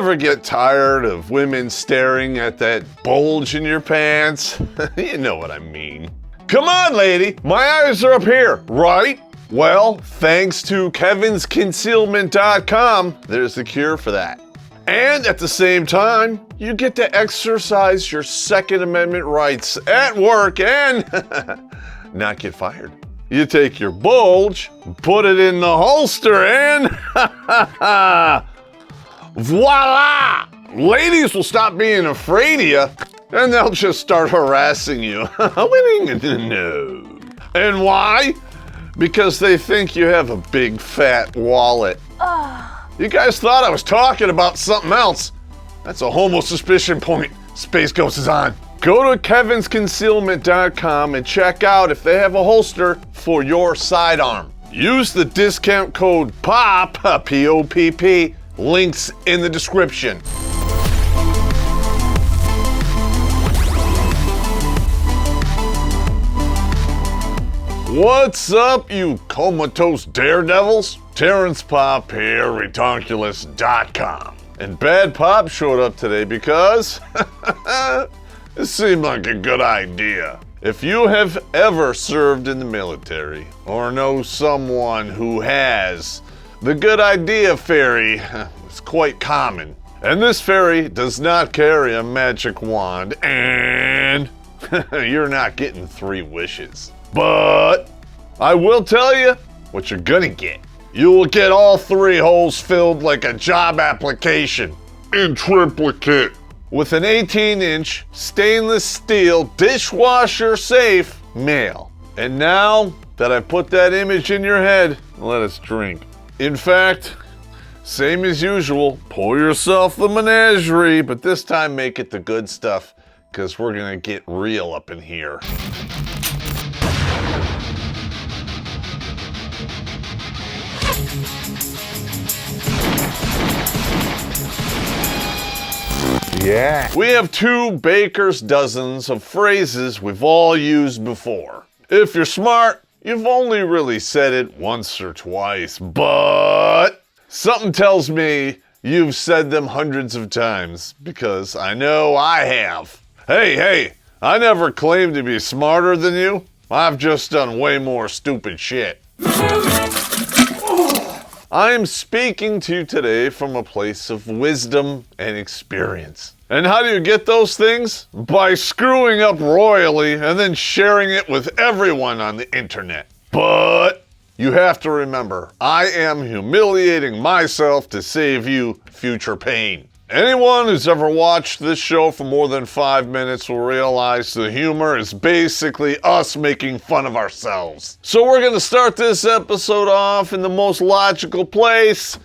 ever get tired of women staring at that bulge in your pants? You know what I mean. Come on, lady, my eyes are up here, right? Well, thanks to kevinsconcealment.com, there's the cure for that. And at the same time, you get to exercise your Second Amendment rights at work and not get fired. You take your bulge, put it in the holster, and voila! Ladies will stop being afraid of you, and they'll just start harassing you. No. And why? Because they think you have a big fat wallet. You guys thought I was talking about something else. That's a homo suspicion point. Space Ghost is on. Go to kevinsconcealment.com and check out if they have a holster for your sidearm. Use the discount code POPP, P-O-P-P, links in the description. What's up, you comatose daredevils? Terrence Popp here, Redonkulas.com. And Bad Pop showed up today because it seemed like a good idea. If you have ever served in the military or know someone who has, the good idea fairy is quite common. And this fairy does not carry a magic wand, and you're not getting 3 wishes. But I will tell you what you're gonna get. You will get all 3 holes filled like a job application in triplicate with an 18-inch stainless steel dishwasher safe mail. And now that I put that image in your head, let us drink. In fact, same as usual, pour yourself the menagerie, but this time make it the good stuff, because we're gonna get real up in here. Yeah. We have 2 baker's dozens of phrases we've all used before. If you're smart, you've only really said it once or twice, but something tells me you've said them hundreds of times, because I know I have. Hey, I never claimed to be smarter than you. I've just done way more stupid shit. I am speaking to you today from a place of wisdom and experience. And how do you get those things? By screwing up royally and then sharing it with everyone on the internet. But you have to remember, I am humiliating myself to save you future pain. Anyone who's ever watched this show for more than 5 minutes will realize the humor is basically us making fun of ourselves. So we're gonna start this episode off in the most logical place,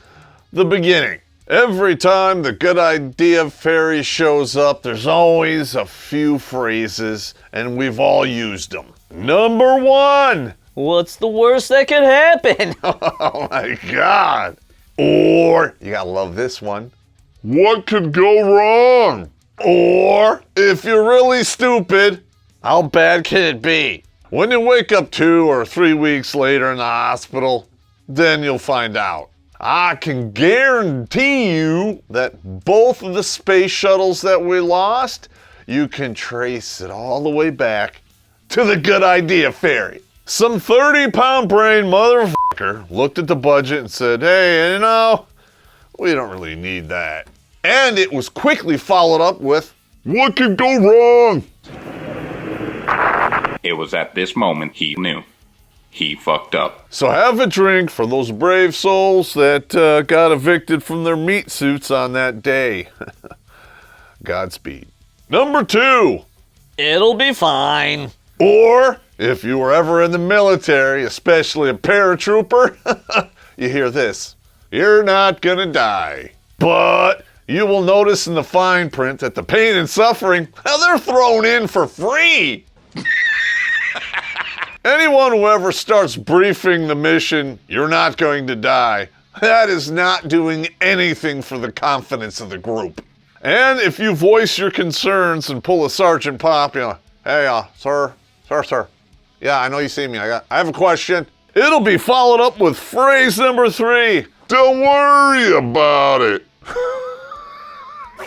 the beginning. Every time the good idea fairy shows up, there's always a few phrases, and we've all used them. Number 1. What's the worst that could happen? Oh my God. Or, you gotta love this one. What could go wrong? Or, if you're really stupid, how bad can it be? When you wake up 2 or 3 weeks later in the hospital, then you'll find out. I can guarantee you that both of the space shuttles that we lost, you can trace it all the way back to the good idea fairy. Some 30-pound brain motherfucker looked at the budget and said, hey, you know, we don't really need that. And it was quickly followed up with, what could go wrong? It was at this moment he knew. He fucked up. So have a drink for those brave souls that got evicted from their meat suits on that day. Godspeed. Number 2. It'll be fine. Or, if you were ever in the military, especially a paratrooper, you hear this. You're not gonna die. But you will notice in the fine print that the pain and suffering, they're thrown in for free. Anyone who ever starts briefing the mission, you're not going to die, that is not doing anything for the confidence of the group. And if you voice your concerns and pull a Sergeant Pop, you know, hey, sir. Yeah, I know you see me. I have a question. It'll be followed up with phrase number 3. Don't worry about it.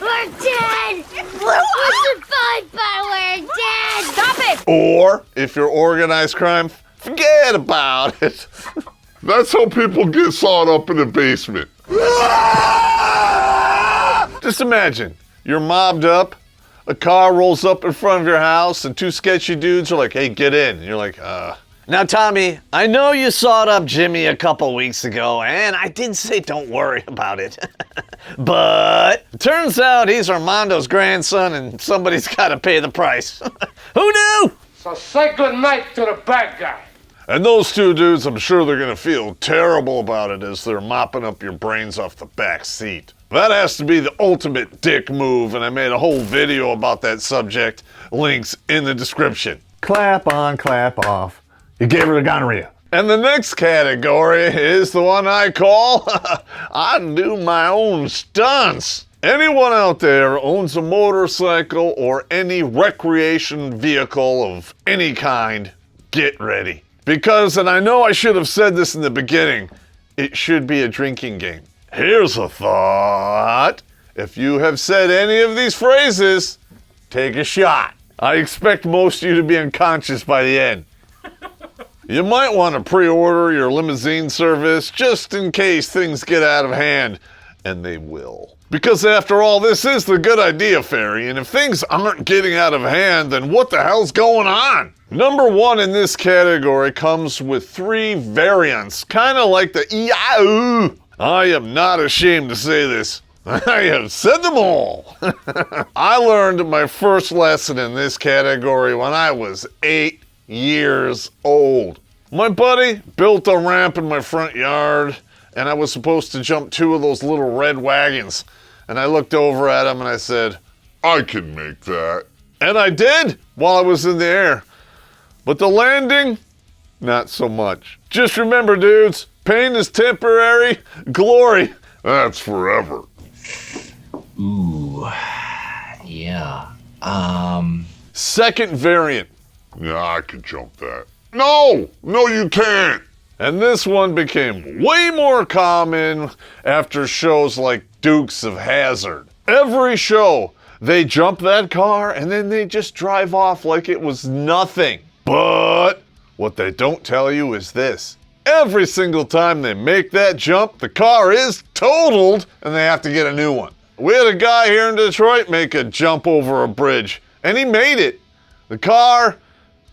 We're dead! We're survived, but we're dead! Stop it! Or, if you're organized crime, forget about it. That's how people get sawed up in the basement. Just imagine, you're mobbed up, a car rolls up in front of your house, and two sketchy dudes are like, hey, get in. And you're like, Now, Tommy, I know you sawed up Jimmy a couple weeks ago, and I did say don't worry about it. But it turns out he's Armando's grandson, and somebody's got to pay the price. Who knew? So say goodnight to the bad guy. And those two dudes, I'm sure they're gonna feel terrible about it as they're mopping up your brains off the back seat. That has to be the ultimate dick move, and I made a whole video about that subject. Links in the description. Clap on, clap off. You gave her the gonorrhea. And the next category is the one I call, I do my own stunts. Anyone out there owns a motorcycle or any recreation vehicle of any kind, get ready. Because, and I know I should have said this in the beginning, it should be a drinking game. Here's a thought. If you have said any of these phrases, take a shot. I expect most of you to be unconscious by the end. You might want to pre-order your limousine service just in case things get out of hand, and they will. Because after all, this is the good idea fairy, and if things aren't getting out of hand, then what the hell's going on? Number one in this category comes with 3 variants, kind of like the EIOO. I am not ashamed to say this. I have said them all. I learned my first lesson in this category when I was 8 years old. My buddy built a ramp in my front yard, and I was supposed to jump 2 of those little red wagons. And I looked over at him and I said, I can make that. and I did while I was in the air. But the landing, not so much. Just remember, dudes, pain is temporary, glory, That's forever. Ooh, yeah. second variant. Yeah, I can jump that. No, you can't. And this one became way more common after shows like Dukes of Hazzard. Every show, they jump that car and then they just drive off like it was nothing. But what they don't tell you is this. Every single time they make that jump, the car is totaled and they have to get a new one. We had a guy here in Detroit make a jump over a bridge, and he made it. The car,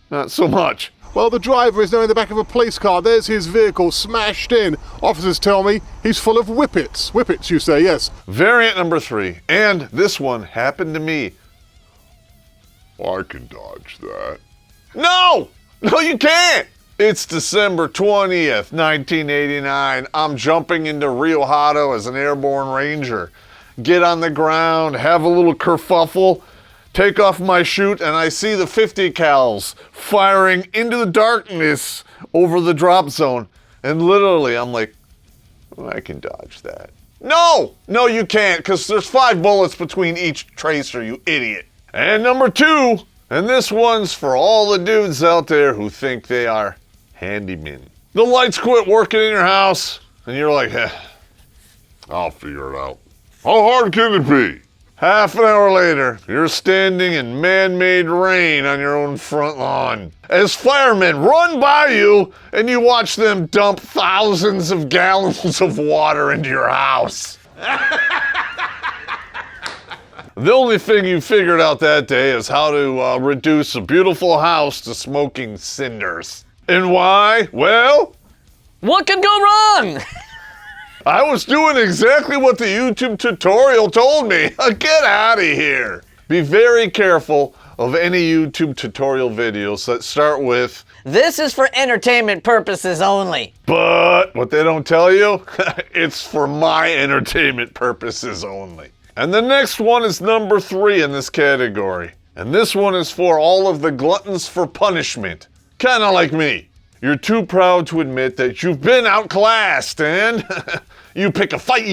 not so much. Well, the driver is now in the back of a police car. There's his vehicle smashed in. Officers tell me he's full of whippets. Whippets, you say, yes. Variant number 3, and this one happened to me. I can dodge that. No, you can't. It's December 20th, 1989. I'm jumping into Rio Hato as an airborne ranger. Get on the ground, have a little kerfuffle, take off my chute, and I see the 50 cals firing into the darkness over the drop zone. And literally, I'm like, oh, I can dodge that. No, you can't, because there's 5 bullets between each tracer, you idiot. And number 2, and this one's for all the dudes out there who think they are handymen. The lights quit working in your house, and you're like, I'll figure it out. How hard can it be? half an hour later, you're standing in man-made rain on your own front lawn as firemen run by you and you watch them dump thousands of gallons of water into your house. The only thing you figured out that day is how to reduce a beautiful house to smoking cinders. And why? Well, What could go wrong? I was doing exactly what the YouTube tutorial told me. Get out of here. Be very careful of any YouTube tutorial videos that start with, This is for entertainment purposes only. but what they don't tell you, it's for my entertainment purposes only. And the next one is number 3 in this category. And this one is for all of the gluttons for punishment. Kind of like me. You're too proud to admit that you've been outclassed and you pick a fight.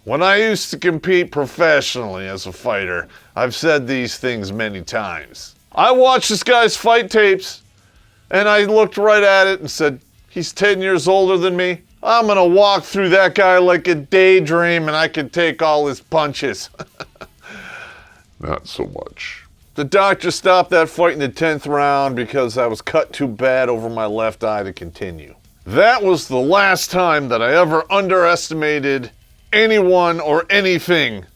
When I used to compete professionally as a fighter, I've said these things many times. I watched this guy's fight tapes and I looked right at it and said, he's 10 years older than me. I'm gonna walk through that guy like a daydream and I can take all his punches. Not so much. The doctor stopped that fight in the 10th round because I was cut too bad over my left eye to continue. That was the last time that I ever underestimated anyone or anything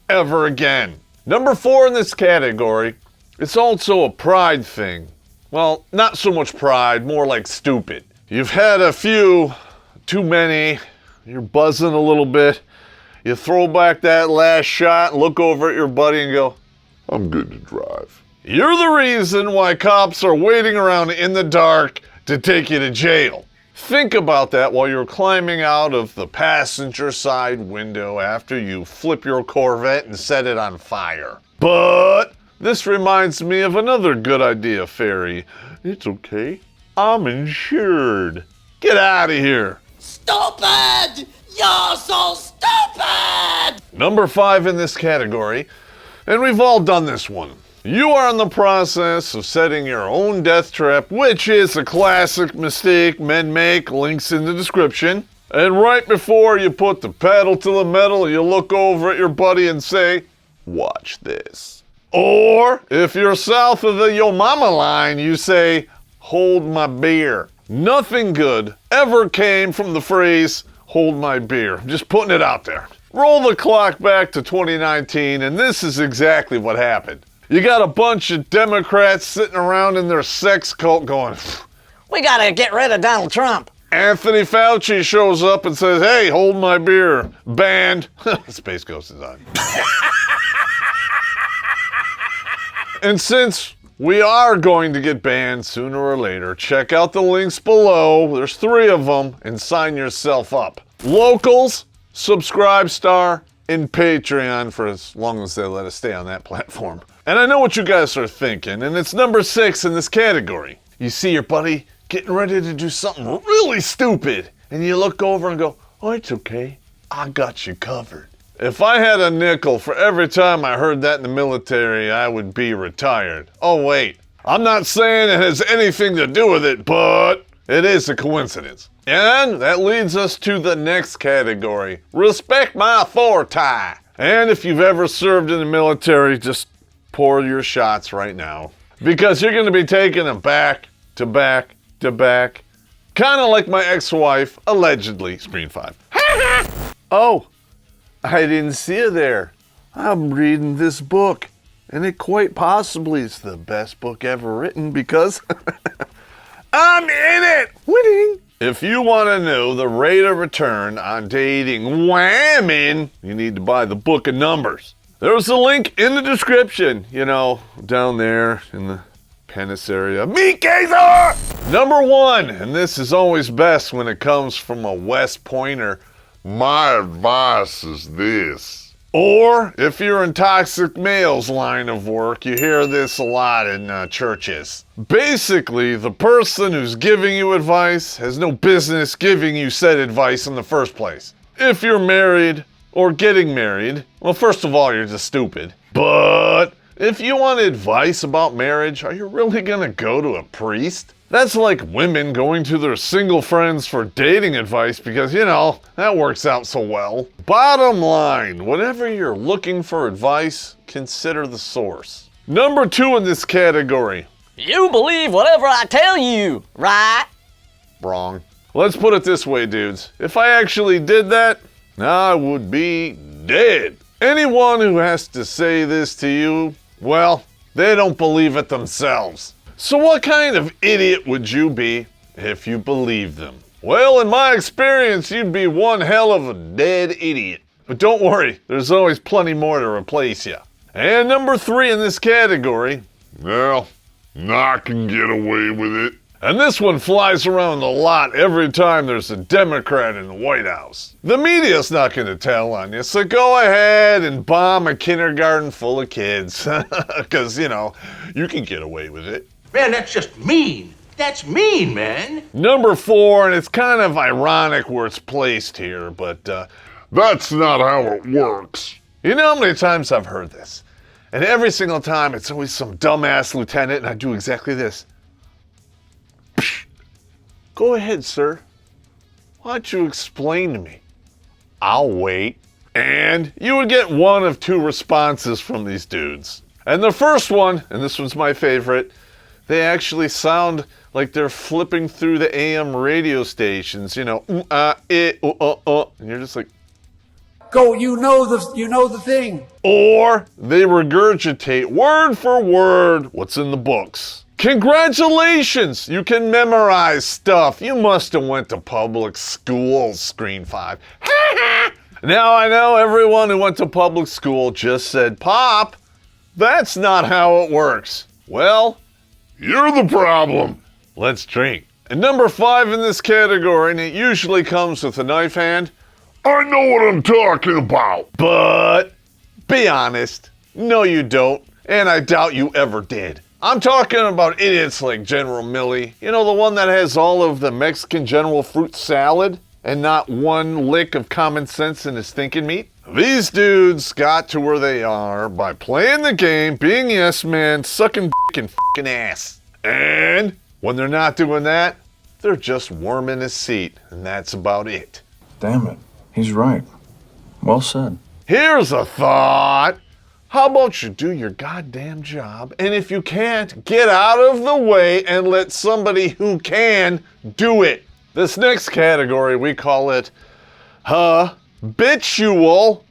ever again. Number 4 in this category, it's also a pride thing. Well, not so much pride, more like stupid. You've had a few, too many, you're buzzing a little bit. You throw back that last shot and look over at your buddy and go, I'm good to drive. you're the reason why cops are waiting around in the dark to take you to jail. Think about that while you're climbing out of the passenger side window after you flip your Corvette and set it on fire. But this reminds me of another good idea, Fairy. It's okay. I'm insured. Get out of here. Stupid! You're so stupid! Number 5 in this category, and we've all done this one. You are in the process of setting your own death trap, which is a classic mistake men make, links in the description. And right before you put the pedal to the metal, you look over at your buddy and say, watch this. Or, if you're south of the Yo Mama line, you say, hold my beer. Nothing good ever came from the phrase, hold my beer. I'm just putting it out there. Roll the clock back to 2019, and this is exactly what happened. You got a bunch of Democrats sitting around in their sex cult going, We gotta get rid of Donald Trump. Anthony Fauci shows up and says, hey, hold my beer. Banned. Space Ghost is on. And since we are going to get banned sooner or later, check out the links below. There's 3 of them, and sign yourself up. Locals, Subscribestar, and Patreon for as long as they let us stay on that platform. And I know what you guys are thinking, and it's number 6 in this category. You see your buddy getting ready to do something really stupid, and you look over and go, oh, it's okay. I got you covered. If I had a nickel for every time I heard that in the military, I would be retired. Oh, wait. I'm not saying it has anything to do with it, but it is a coincidence. And that leads us to the next category. Respect my authority. And if you've ever served in the military, just pour your shots right now. Because you're going to be taking them back to back to back. Kind of like my ex-wife, allegedly. Screen 5. Oh, I didn't see you there. I'm reading this book. And it quite possibly is the best book ever written because I'm in it! Winning! If you want to know the rate of return on dating whamming, you need to buy the Book of Numbers. There's a link in the description, you know, down there in the penis area. Meat gazer! Number 1, and this is always best when it comes from a West Pointer. My advice is this. Or, if you're in toxic males line of work, you hear this a lot in churches. Basically, the person who's giving you advice has no business giving you said advice in the first place. If you're married or getting married, well, first of all, you're just stupid. But if you want advice about marriage, are you really gonna go to a priest? That's like women going to their single friends for dating advice because, you know, that works out so well. Bottom line, whenever you're looking for advice, consider the source. Number 2 in this category. You believe whatever I tell you, right? Wrong. Let's put it this way, dudes. If I actually did that, I would be dead. Anyone who has to say this to you, well, they don't believe it themselves. So what kind of idiot would you be if you believed them? Well, in my experience, you'd be one hell of a dead idiot. But don't worry, there's always plenty more to replace you. And number 3 in this category. Well, I can get away with it. And this one flies around a lot every time there's a Democrat in the White House. The media's not going to tell on you, so go ahead and bomb a kindergarten full of kids. Because, you know, you can get away with it. Man, that's just mean. That's mean, man. Number 4, and it's kind of ironic where it's placed here, but that's not how it works. You know how many times I've heard this? And every single time it's always some dumbass lieutenant, and I do exactly this. Psh. Go ahead, sir. Why don't you explain to me? I'll wait. And you would get one of two responses from these dudes. And the first one, and this one's my favorite, they actually sound like they're flipping through the AM radio stations, and you're just like, go, you know the thing. Or they regurgitate word for word what's in the books. Congratulations, you can memorize stuff. You must have went to public school, Screen 5. Now I know everyone who went to public school just said, Pop, that's not how it works. Well, you're the problem. Let's drink. And number 5 in this category, and it usually comes with a knife hand. I know what I'm talking about. But be honest, no you don't, and I doubt you ever did. I'm talking about idiots like General Millie. You know, the one that has all of the Mexican General fruit salad and not one lick of common sense in his thinking meat? These dudes got to where they are by playing the game, being yes men, sucking dick and fucking ass. And when they're not doing that, they're just worming his seat, and that's about it. Damn it. He's right. Well said. Here's a thought. How about you do your goddamn job, and if you can't, get out of the way and let somebody who can do it. This next category, we call it habitual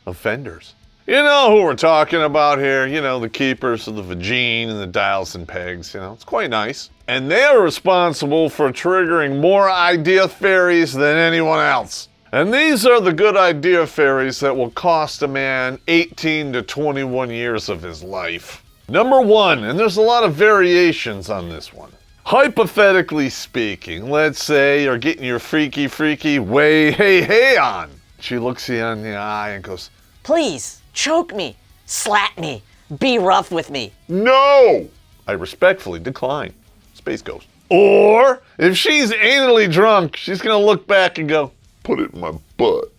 offenders. You know who we're talking about here. You know, the keepers of the vagine and the dials and pegs. You know, it's quite nice. And they are responsible for triggering more idea fairies than anyone else. And these are the good idea fairies that will cost a man 18 to 21 years of his life. Number 1, and there's a lot of variations on this one. Hypothetically speaking, let's say you're getting your freaky way hey on. She looks you in the eye and goes, Please, choke me, slap me, be rough with me. No! I respectfully decline. Space Ghost. Or, if she's anally drunk, she's gonna look back and go, put it in my butt.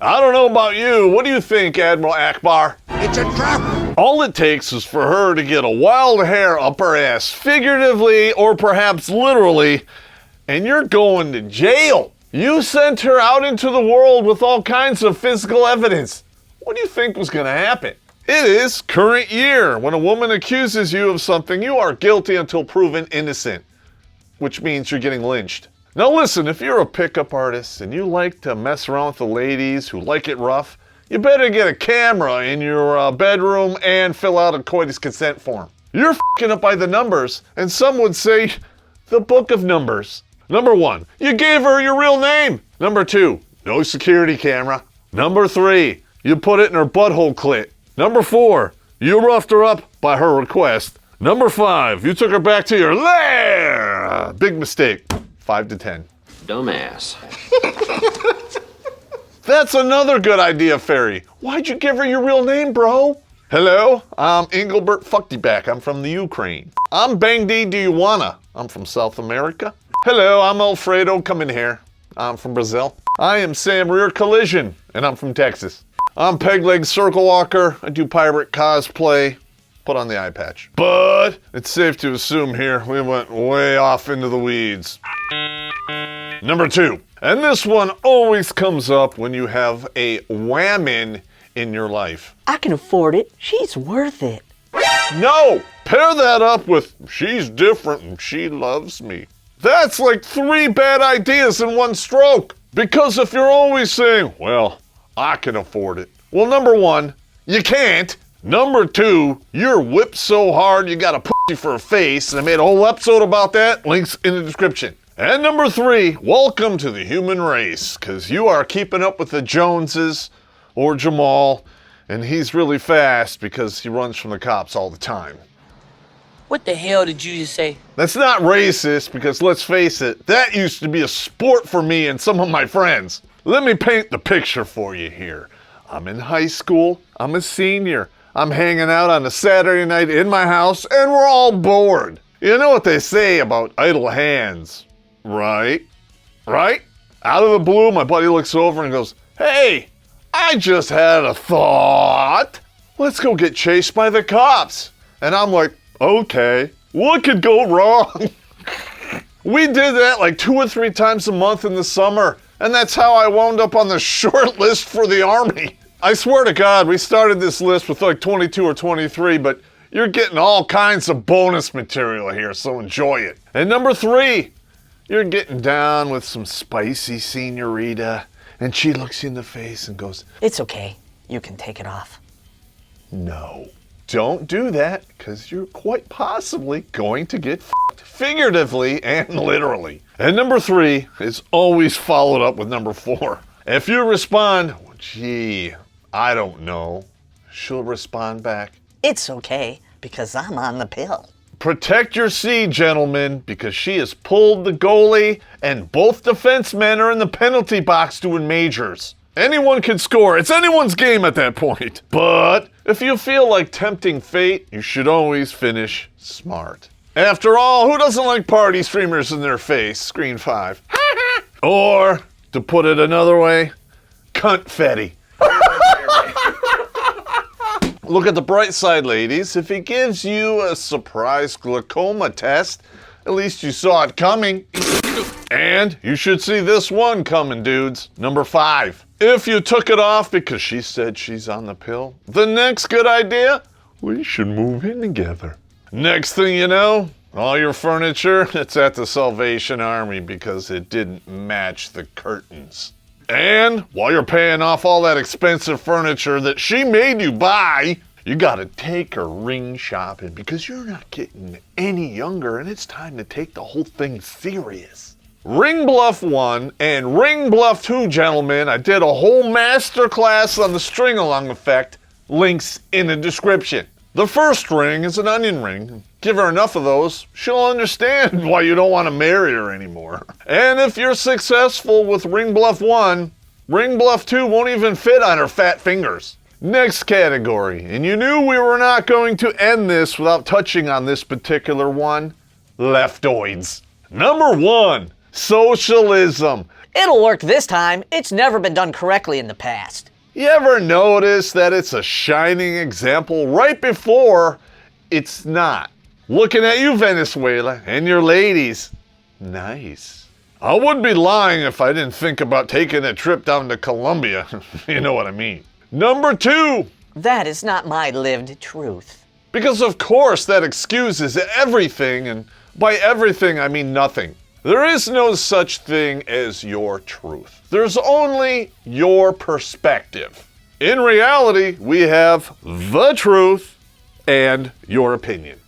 I don't know about you. What do you think, Admiral Akbar? It's a trap. All it takes is for her to get a wild hair up her ass, figuratively or perhaps literally, and you're going to jail. You sent her out into the world with all kinds of physical evidence. What do you think was going to happen? It is current year. When a woman accuses you of something, you are guilty until proven innocent, which means you're getting lynched. Now listen, if you're a pickup artist and you like to mess around with the ladies who like it rough, you better get a camera in your bedroom and fill out a coitus consent form. You're f***ing up by the numbers, and some would say the book of numbers. Number 1, you gave her your real name. Number 2, no security camera. Number 3, you put it in her butthole clit. Number 4, you roughed her up by her request. Number 5, you took her back to your lair. Big mistake. 5 to 10. Dumbass. That's another good idea, fairy. Why'd you give her your real name, bro? Hello, I'm Engelbert Fucktyback. I'm from the Ukraine. I'm Bang D. Do you wanna? I'm from South America. Hello, I'm Alfredo. Come in here. I'm from Brazil. I am Sam Rear Collision, and I'm from Texas. I'm Pegleg Circle Walker. I do pirate cosplay. Put on the eye patch. But it's safe to assume here we went way off into the weeds. Number 2, and this one always comes up when you have a whammon in your life. I can afford it. She's worth it. No! Pair that up with she's different and she loves me. That's like 3 bad ideas in one stroke. Because if you're always saying, well, I can afford it. Well, number 1, you can't. Number 2, you're whipped so hard you got a pussy for a face, and I made a whole episode about that. Links in the description. And number 3, welcome to the human race, because you are keeping up with the Joneses or Jamal, and he's really fast because he runs from the cops all the time. What the hell did you just say? That's not racist, because let's face it, that used to be a sport for me and some of my friends. Let me paint the picture for you here. I'm in high school, I'm a senior, I'm hanging out on a Saturday night in my house, and we're all bored. You know what they say about idle hands, right? Right? Out of the blue, my buddy looks over and goes, hey, I just had a thought. Let's go get chased by the cops. And I'm like, okay, what could go wrong? We did that like 2 or 3 times a month in the summer, and that's how I wound up on the short list for the Army. I swear to God, we started this list with like 22 or 23, but you're getting all kinds of bonus material here, so enjoy it. And number 3, you're getting down with some spicy senorita, and she looks you in the face and goes, It's okay. You can take it off. no. Don't do that, because you're quite possibly going to get f***ed, figuratively and literally. And number 3 is always followed up with number 4. If you respond, gee, I don't know, she'll respond back, It's okay, because I'm on the pill. protect your seed, gentlemen, because she has pulled the goalie, and both defensemen are in the penalty box doing majors. Anyone can score. It's anyone's game at that point. But if you feel like tempting fate, you should always finish smart. After all, who doesn't like party streamers in their face? Screen 5. Or, to put it another way, cunt-fetti. Look at the bright side, ladies. If he gives you a surprise glaucoma test, at least you saw it coming. And you should see this one coming, dudes. Number 5. If you took it off because she said she's on the pill, the next good idea, we should move in together. Next thing you know, all your furniture, it's at the Salvation Army because it didn't match the curtains. And while you're paying off all that expensive furniture that she made you buy, you gotta take her ring shopping because you're not getting any younger and it's time to take the whole thing serious. Ring Bluff 1 and Ring Bluff 2, gentlemen, I did a whole masterclass on the string-along effect, links in the description. The first ring is an onion ring. Give her enough of those, she'll understand why you don't want to marry her anymore. And if you're successful with Ring Bluff 1, Ring Bluff 2 won't even fit on her fat fingers. Next category, and you knew we were not going to end this without touching on this particular one, leftoids. Number 1, socialism. It'll work this time. It's never been done correctly in the past. You ever notice that it's a shining example right before it's not? Looking at you, Venezuela, and your ladies. Nice. I wouldn't be lying if I didn't think about taking a trip down to Colombia. You know what I mean. Number 2. That is not my lived truth. Because of course that excuses everything, and by everything I mean nothing. There is no such thing as your truth. There's only your perspective. In reality, we have the truth and your opinion.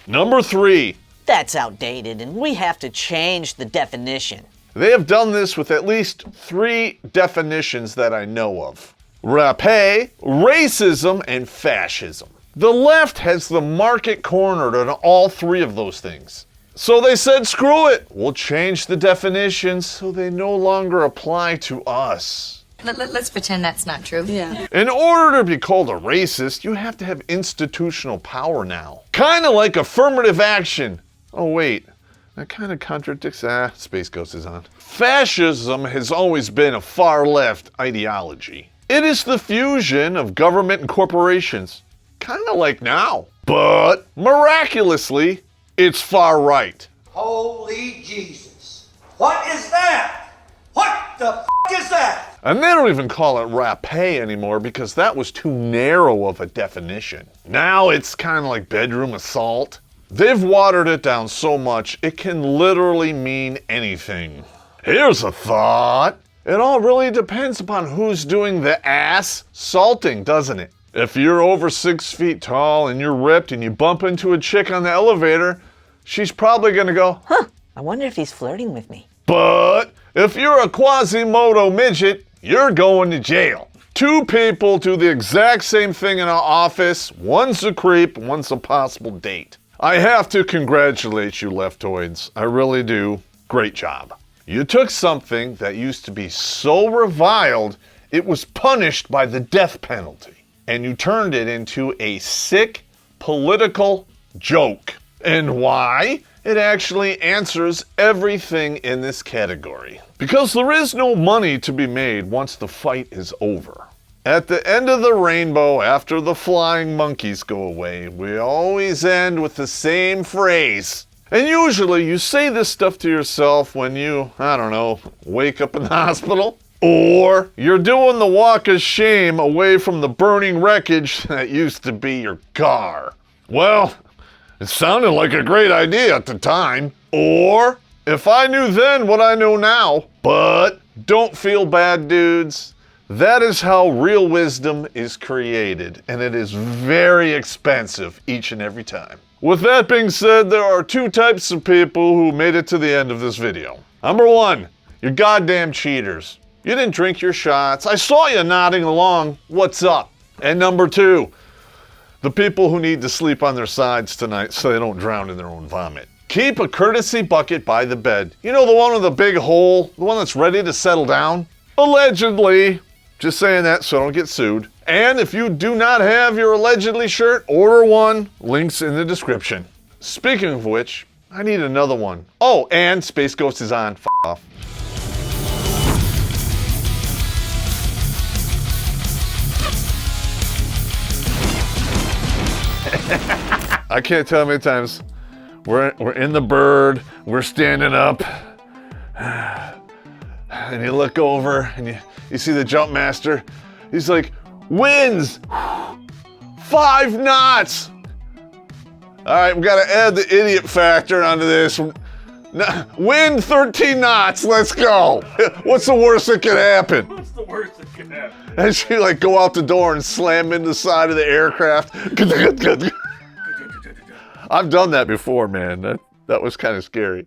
Number 3. That's outdated, and we have to change the definition. They have done this with at least 3 definitions that I know of. Rapé, racism, and fascism. The left has the market cornered on all 3 of those things. So they said, screw it, we'll change the definitions so they no longer apply to us. Let's pretend that's not true. Yeah. In order to be called a racist, you have to have institutional power now. Kind of like affirmative action. Oh wait, that kind of contradicts, Space Ghost is on. Fascism has always been a far left ideology. It is the fusion of government and corporations. Kind of like now. But miraculously, it's far right. Holy Jesus. What is that? What the f*** is that? And they don't even call it rapé anymore because that was too narrow of a definition. Now it's kind of like bedroom assault. They've watered it down so much it can literally mean anything. Here's a thought. It all really depends upon who's doing the ass salting, doesn't it? If you're over 6 feet tall and you're ripped and you bump into a chick on the elevator, she's probably gonna go, huh, I wonder if he's flirting with me. But if you're a Quasimodo midget, you're going to jail. 2 people do the exact same thing in our office. One's a creep, one's a possible date. I have to congratulate you, leftoids. I really do. Great job. You took something that used to be so reviled, it was punished by the death penalty. And you turned it into a sick political joke. And why? It actually answers everything in this category. Because there is no money to be made once the fight is over. At the end of the rainbow, after the flying monkeys go away, we always end with the same phrase. And usually you say this stuff to yourself when you, I don't know, wake up in the hospital. Or you're doing the walk of shame away from the burning wreckage that used to be your car. Well, it sounded like a great idea at the time. Or, if I knew then what I know now. But don't feel bad, dudes. That is how real wisdom is created, and it is very expensive each and every time. With that being said, there are two types of people who made it to the end of this video. Number one, you're goddamn cheaters. You didn't drink your shots. I saw you nodding along. What's up? And number two, the people who need to sleep on their sides tonight so they don't drown in their own vomit. Keep a courtesy bucket by the bed. You know, the one with the big hole, the one that's ready to settle down? Allegedly. Just saying that so I don't get sued. And if you do not have your allegedly shirt, order one. Links in the description. Speaking of which, I need another one. Oh, and Space Ghost is on. F off. I can't tell how many times we're in the bird, we're standing up, and you look over and you see the jump master. He's like, winds 5 knots. All right, we gotta add the idiot factor onto this. Wind 13 knots, let's go. What's the worst that could happen? What's the worst that could happen? And she like go out the door and slam into the side of the aircraft. I've done that before, man. That was kind of scary.